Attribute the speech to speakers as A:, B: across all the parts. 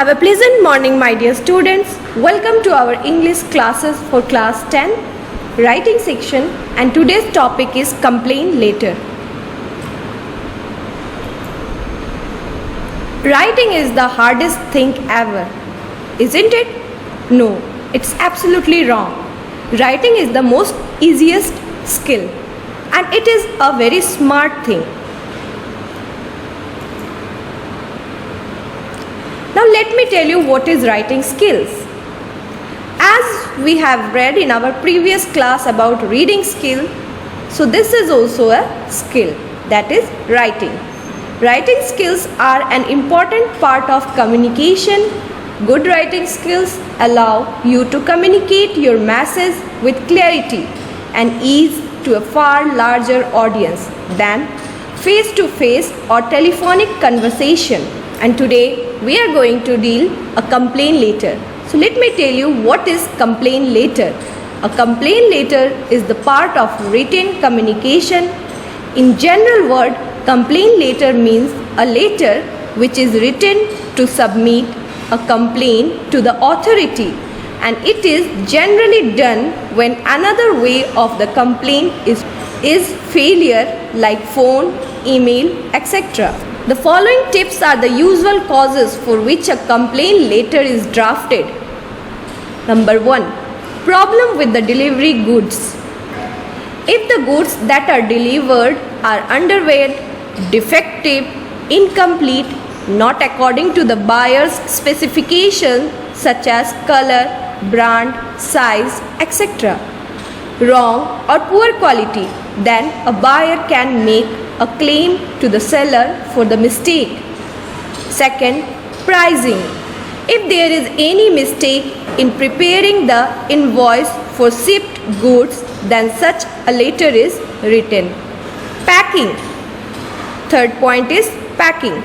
A: Have a pleasant morning, my dear students. Welcome to our English classes for class 10 writing section, and today's topic is complain later. Writing is the hardest thing ever, isn't it? No, it's absolutely wrong. Writing is the most easiest skill, and it is a very smart thing. Now let me tell you what is writing skills. As we have read in our previous class about reading skill, so this is also a skill, that is writing. Writing skills are an important part of communication. Good writing skills allow you to communicate your message with clarity and ease to a far larger audience than face-to-face or telephonic conversation. And today we are going to deal a complain later. So let me tell you what is complain later. A complain later is the part of written communication. In general word, complain later means a letter which is written to submit a complaint to the authority, and it is generally done when another way of the complaint is failure, like phone, email, etc. The following tips are the usual causes for which a complaint letter is drafted. Number 1. Problem with the delivery goods. If the goods that are delivered are underweight, defective, incomplete, not according to the buyer's specifications such as color, brand, size, etc., wrong or poor quality, then a buyer can make a claim to the seller for the mistake. Second, pricing. If there is any mistake in preparing the invoice for shipped goods, then such a letter is written. Packing. Third point is packing.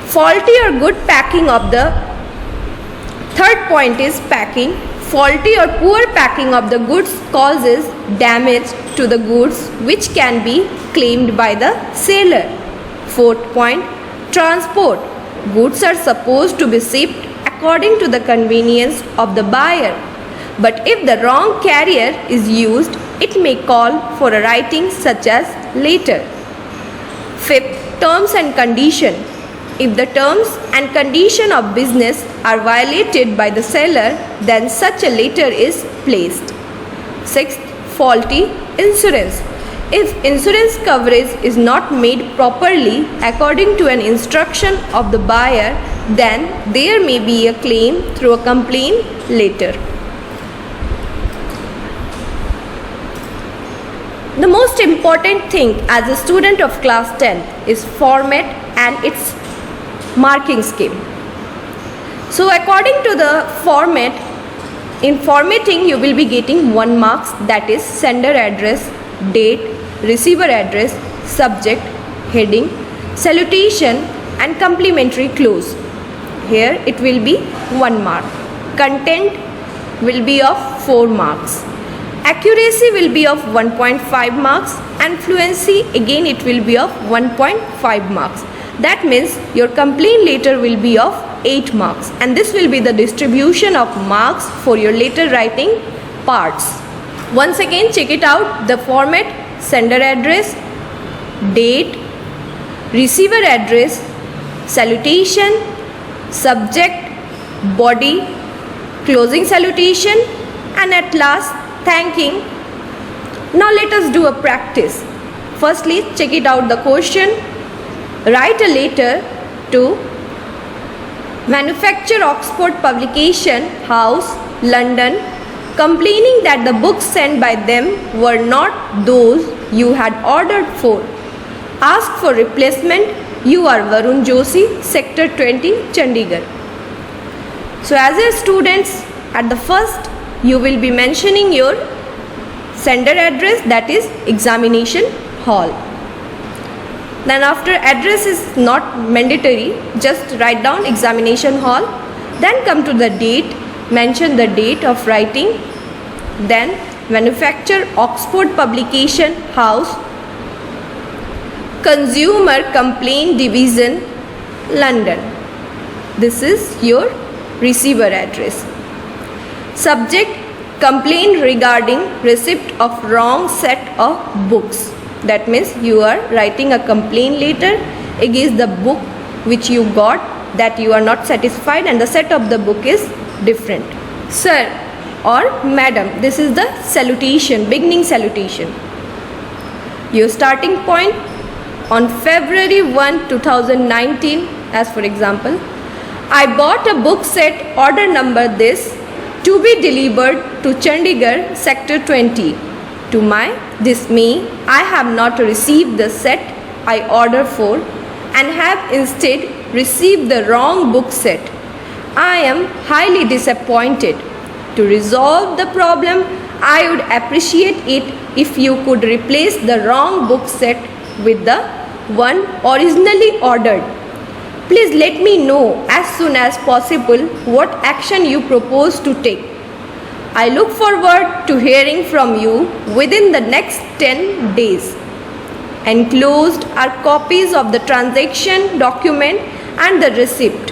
A: Faulty or good packing of the Third point is packing. Faulty or poor packing of the goods causes damage to the goods which can be claimed by the seller. Fourth point, transport. Goods are supposed to be shipped according to the convenience of the buyer, but if the wrong carrier is used, it may call for a writing such as later. Fifth, terms and condition. If the terms and condition of business are violated by the seller, then such a letter is placed. Sixth, faulty insurance. If insurance coverage is not made properly according to an instruction of the buyer, then there may be a claim through a complaint letter. The most important thing as a student of class 10 is format and its marking scheme. So according to the format, in formatting you will be getting 1 marks, that is sender address, date, receiver address, subject, heading, salutation and complimentary clause. Here it will be 1 mark. Content will be of 4 marks. Accuracy will be of 1.5 marks, and fluency again it will be of 1.5 marks. That means your complaint letter will be of 8 marks, and this will be the distribution of marks for your letter writing parts. Once again check it out. The format: sender address, date, receiver address, salutation, subject, body, closing salutation, and at last thanking. Now let us do a practice. Firstly, check it out the question. Write a letter to Manufacture Oxford Publication House, London, complaining that the books sent by them were not those you had ordered for. Ask for replacement. You are Varun Joshi, Sector 20, Chandigarh. So as a students, at the first you will be mentioning your sender address, that is examination hall. Then after address is not mandatory, just write down examination hall. Then come to the date, mention the date of writing. Then Manufacture Oxford Publication House, Consumer Complaint Division, London. This is your receiver address. Subject, complaint regarding receipt of wrong set of books. That means you are writing a complaint letter against the book which you got, that you are not satisfied and the set of the book is different. Sir or madam, this is the salutation, beginning salutation. Your starting point on February 1, 2019, as for example, I bought a book set, order number this, to be delivered to Chandigarh, sector 20. To my dismay, I have not received the set I ordered for and have instead received the wrong book set. I am highly disappointed. To resolve the problem, I would appreciate it if you could replace the wrong book set with the one originally ordered. Please let me know as soon as possible what action you propose to take. I look forward to hearing from you within the next 10 days. Enclosed are copies of the transaction document and the receipt.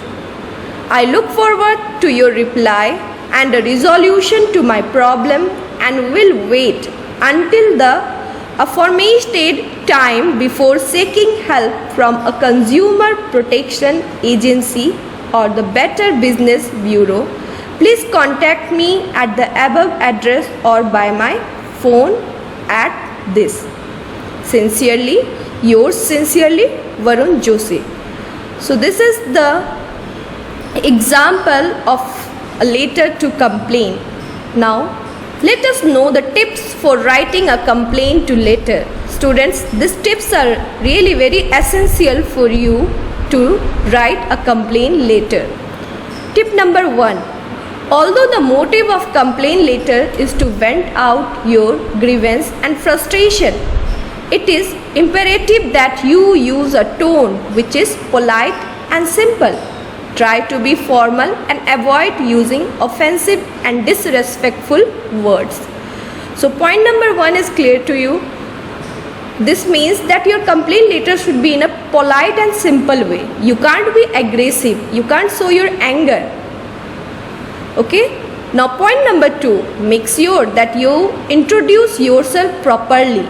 A: I look forward to your reply and a resolution to my problem and will wait until the aforementioned time before seeking help from a consumer protection agency or the Better Business Bureau. Please contact me at the above address or by my phone at this. Sincerely, yours sincerely, Varun Joshi. So this is the example of a letter to complain. Now, let us know the tips for writing a complaint to letter. Students, these tips are really very essential for you to write a complaint letter. Tip number 1. Although the motive of complaint letter is to vent out your grievance and frustration, it is imperative that you use a tone which is polite and simple. Try to be formal and avoid using offensive and disrespectful words. So point number 1 is clear to you. This means that your complaint letter should be in a polite and simple way. You can't be aggressive. You can't show your anger. Okay? Now point number 2, make sure that you introduce yourself properly.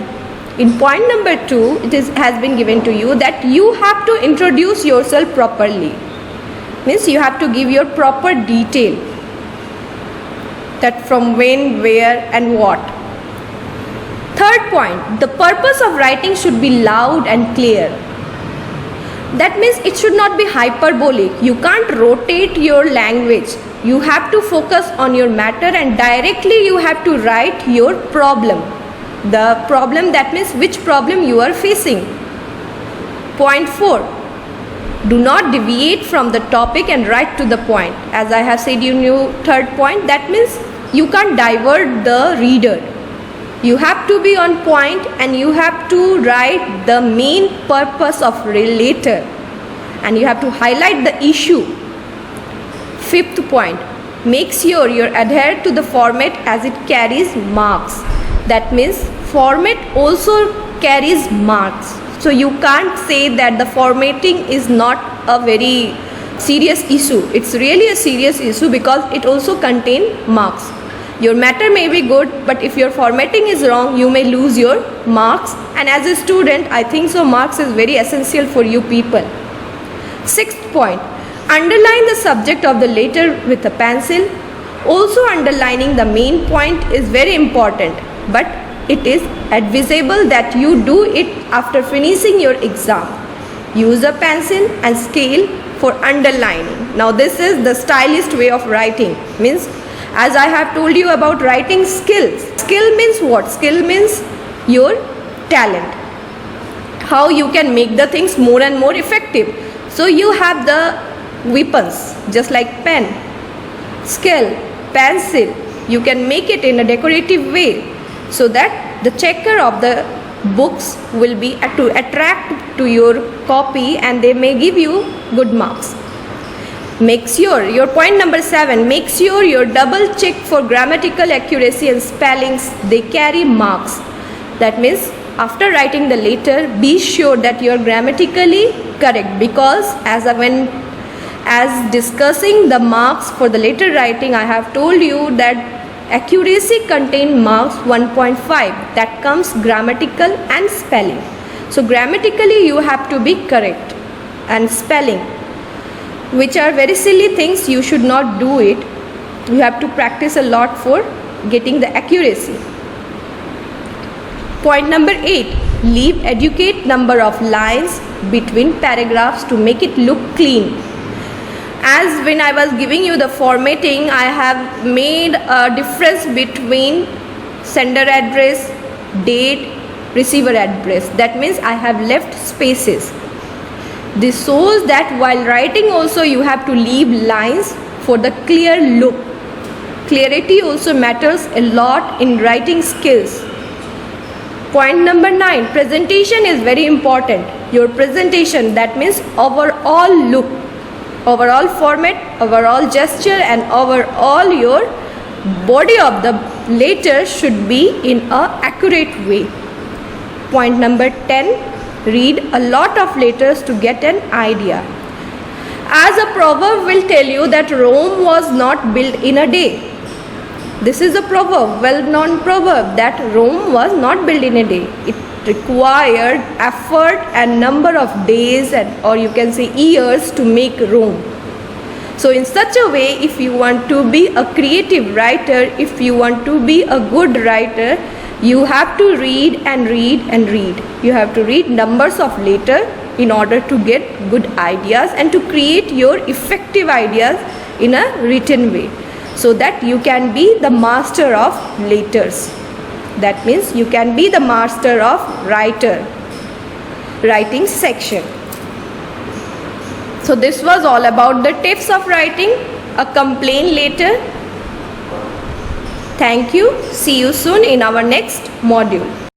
A: In point number 2, has been given to you that you have to introduce yourself properly. Means you have to give your proper detail, that from when, where and what. Third point, the purpose of writing should be loud and clear. That means it should not be hyperbolic. You can't rotate your language. You have to focus on your matter and directly you have to write your problem. The problem, that means which problem you are facing. Point 4. Do not deviate from the topic and write to the point. As I have said in your third point, that means you can't divert the reader. You have to be on point and you have to write the main purpose of letter and you have to highlight the issue. Fifth point, make sure you adhere to the format as it carries marks. That means format also carries marks. So you can't say that the formatting is not a very serious issue. It's really a serious issue because it also contains marks. Your matter may be good, but if your formatting is wrong, you may lose your marks. And as a student, I think so marks is very essential for you people. Sixth point, underline the subject of the letter with a pencil. Also underlining the main point is very important, but it is advisable that you do it after finishing your exam. Use a pencil and scale for underlining. Now this is the stylist way of writing. Means as I have told you about writing skills. Skill means what? Skill means your talent. How you can make the things more and more effective. So you have the weapons just like pen, scale, pencil. You can make it in a decorative way, so that the checker of the books will be to attract to your copy and they may give you good marks. Make sure, your point number 7, make sure you double check for grammatical accuracy and spellings. They carry marks. That means after writing the letter, be sure that you are grammatically correct, because as discussing the marks for the letter writing, I have told you that accuracy contain marks 1.5, that comes grammatical and spelling. So grammatically you have to be correct, and spelling, which are very silly things, you should not do it. You have to practice a lot for getting the accuracy. Point number 8, leave adequate number of lines between paragraphs to make it look clean. As when I was giving you the formatting, I have made a difference between sender address, date, receiver address. That means I have left spaces. This shows that while writing also you have to leave lines for the clear look. Clarity also matters a lot in writing skills. Point number 9, presentation is very important. Your presentation, that means overall look, overall format, overall gesture, and overall your body of the letter should be in an accurate way. Point number 10, read a lot of letters to get an idea. As a proverb will tell you that Rome was not built in a day. This is a proverb, well-known proverb, that Rome was not built in a day. It required effort and number of days, or you can say years, to make Rome. So in such a way, if you want to be a creative writer, if you want to be a good writer, you have to read and read and read. You have to read numbers of letters in order to get good ideas and to create your effective ideas in a written way, so that you can be the master of letters. That means you can be the master of writing section. So this was all about the tips of writing a complaint letter. Thank you. See you soon in our next module.